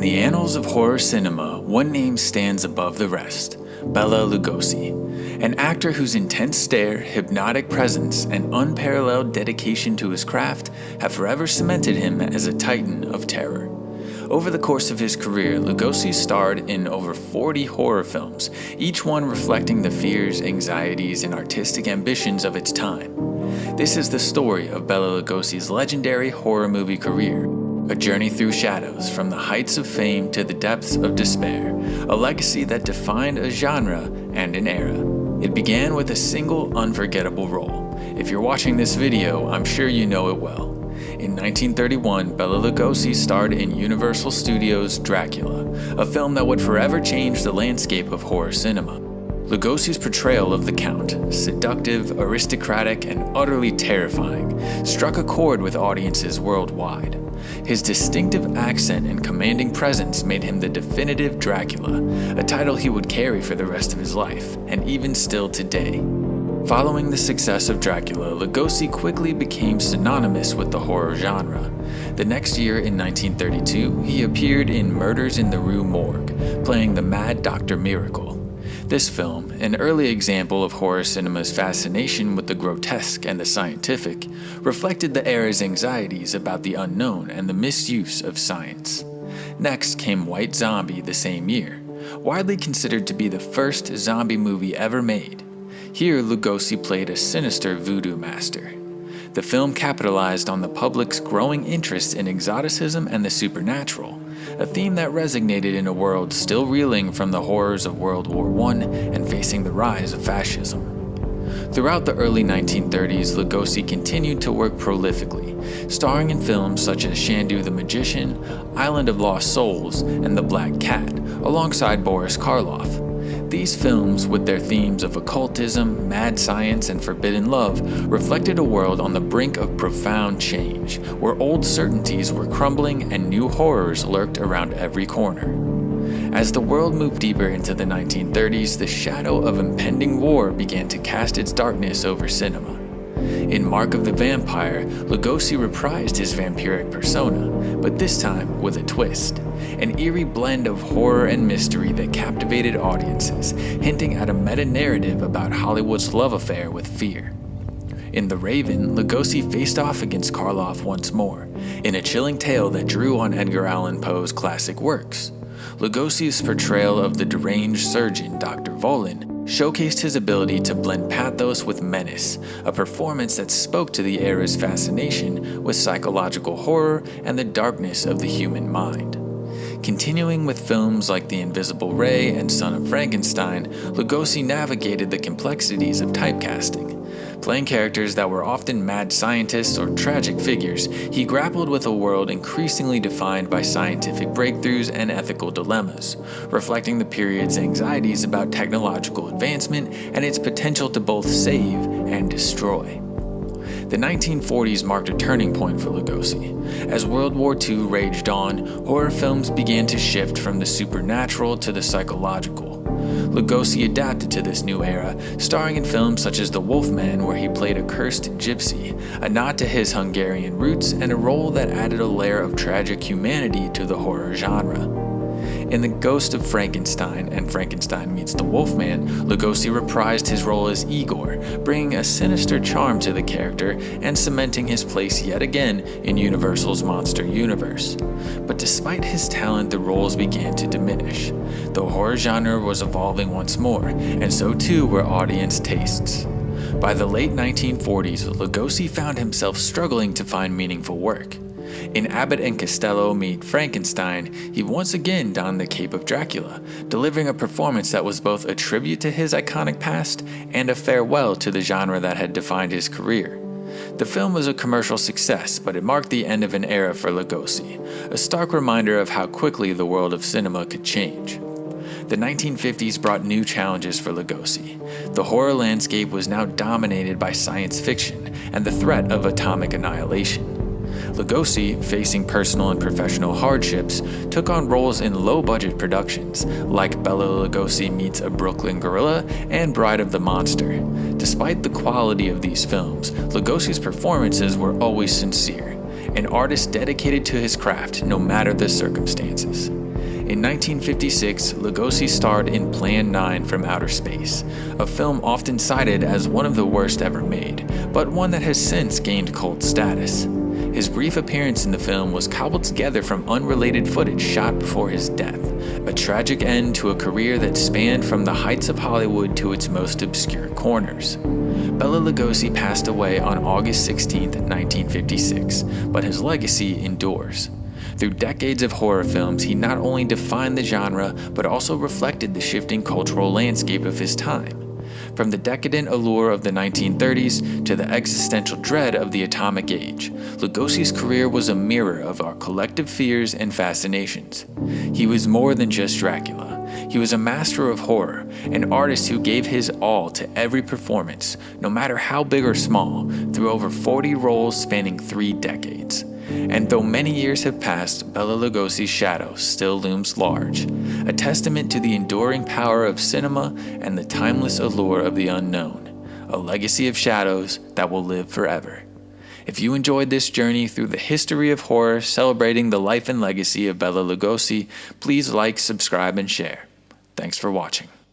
the annals of horror cinema, one name stands above the rest: Bela Lugosi, an actor whose intense stare, hypnotic presence, and unparalleled dedication to his craft have forever cemented him as a titan of terror. Over the course of his career, Lugosi starred in over 40 horror films, each one reflecting the fears, anxieties, and artistic ambitions of its time. This is the story of Bela Lugosi's legendary horror movie career, a journey through shadows from the heights of fame to the depths of despair, a legacy that defined a genre and an era. It began with a single unforgettable role. If you're watching this video, I'm sure you know it well. In 1931, Bela Lugosi starred in Universal Studios' Dracula, a film that would forever change the landscape of horror cinema. Lugosi's portrayal of the Count, seductive, aristocratic, and utterly terrifying, struck a chord with audiences worldwide. His distinctive accent and commanding presence made him the definitive Dracula, a title he would carry for the rest of his life, and even still today. Following the success of Dracula, Lugosi quickly became synonymous with the horror genre. The next year, in 1932, he appeared in Murders in the Rue Morgue, playing the Mad Dr. Miracle. This film, an early example of horror cinema's fascination with the grotesque and the scientific, reflected the era's anxieties about the unknown and the misuse of science. Next came White Zombie the same year, widely considered to be the first zombie movie ever made. Here, Lugosi played a sinister voodoo master. The film capitalized on the public's growing interest in exoticism and the supernatural, a theme that resonated in a world still reeling from the horrors of World War I and facing the rise of fascism. Throughout the early 1930s, Lugosi continued to work prolifically, starring in films such as Shandu the Magician, Island of Lost Souls, and The Black Cat, alongside Boris Karloff. These films, with their themes of occultism, mad science, and forbidden love, reflected a world on the brink of profound change, where old certainties were crumbling and new horrors lurked around every corner. As the world moved deeper into the 1930s, the shadow of impending war began to cast its darkness over cinema. In Mark of the Vampire, Lugosi reprised his vampiric persona, but this time with a twist. An eerie blend of horror and mystery that captivated audiences, hinting at a meta-narrative about Hollywood's love affair with fear. In The Raven, Lugosi faced off against Karloff once more, in a chilling tale that drew on Edgar Allan Poe's classic works. Lugosi's portrayal of the deranged surgeon, Dr. Volin, showcased his ability to blend pathos with menace, a performance that spoke to the era's fascination with psychological horror and the darkness of the human mind. Continuing with films like The Invisible Ray and Son of Frankenstein, Lugosi navigated the complexities of typecasting. Playing characters that were often mad scientists or tragic figures, he grappled with a world increasingly defined by scientific breakthroughs and ethical dilemmas, reflecting the period's anxieties about technological advancement and its potential to both save and destroy. The 1940s marked a turning point for Lugosi. As World War II raged on, horror films began to shift from the supernatural to the psychological. Lugosi adapted to this new era, starring in films such as The Wolfman, where he played a cursed gypsy, a nod to his Hungarian roots and a role that added a layer of tragic humanity to the horror genre. In The Ghost of Frankenstein and Frankenstein Meets the Wolfman, Lugosi reprised his role as Igor, bringing a sinister charm to the character and cementing his place yet again in Universal's monster universe. But despite his talent, the roles began to diminish. The horror genre was evolving once more, and so too were audience tastes. By the late 1940s, Lugosi found himself struggling to find meaningful work. In Abbott and Costello Meet Frankenstein, he once again donned the cape of Dracula, delivering a performance that was both a tribute to his iconic past and a farewell to the genre that had defined his career. The film was a commercial success, but it marked the end of an era for Lugosi, a stark reminder of how quickly the world of cinema could change. The 1950s brought new challenges for Lugosi. The horror landscape was now dominated by science fiction and the threat of atomic annihilation. Lugosi, facing personal and professional hardships, took on roles in low-budget productions, like Bela Lugosi Meets a Brooklyn Gorilla and Bride of the Monster. Despite the quality of these films, Lugosi's performances were always sincere, an artist dedicated to his craft no matter the circumstances. In 1956, Lugosi starred in Plan 9 from Outer Space, a film often cited as one of the worst ever made, but one that has since gained cult status. His brief appearance in the film was cobbled together from unrelated footage shot before his death, a tragic end to a career that spanned from the heights of Hollywood to its most obscure corners. Bela Lugosi passed away on August 16, 1956, but his legacy endures. Through decades of horror films, he not only defined the genre, but also reflected the shifting cultural landscape of his time. From the decadent allure of the 1930s to the existential dread of the atomic age, Lugosi's career was a mirror of our collective fears and fascinations. He was more than just Dracula. He was a master of horror, an artist who gave his all to every performance, no matter how big or small, through over 40 roles spanning 3 decades. And though many years have passed, Bela Lugosi's shadow still looms large, a testament to the enduring power of cinema and the timeless allure of the unknown, a legacy of shadows that will live forever. If you enjoyed this journey through the history of horror celebrating the life and legacy of Bela Lugosi, please like, subscribe, and share. Thanks for watching.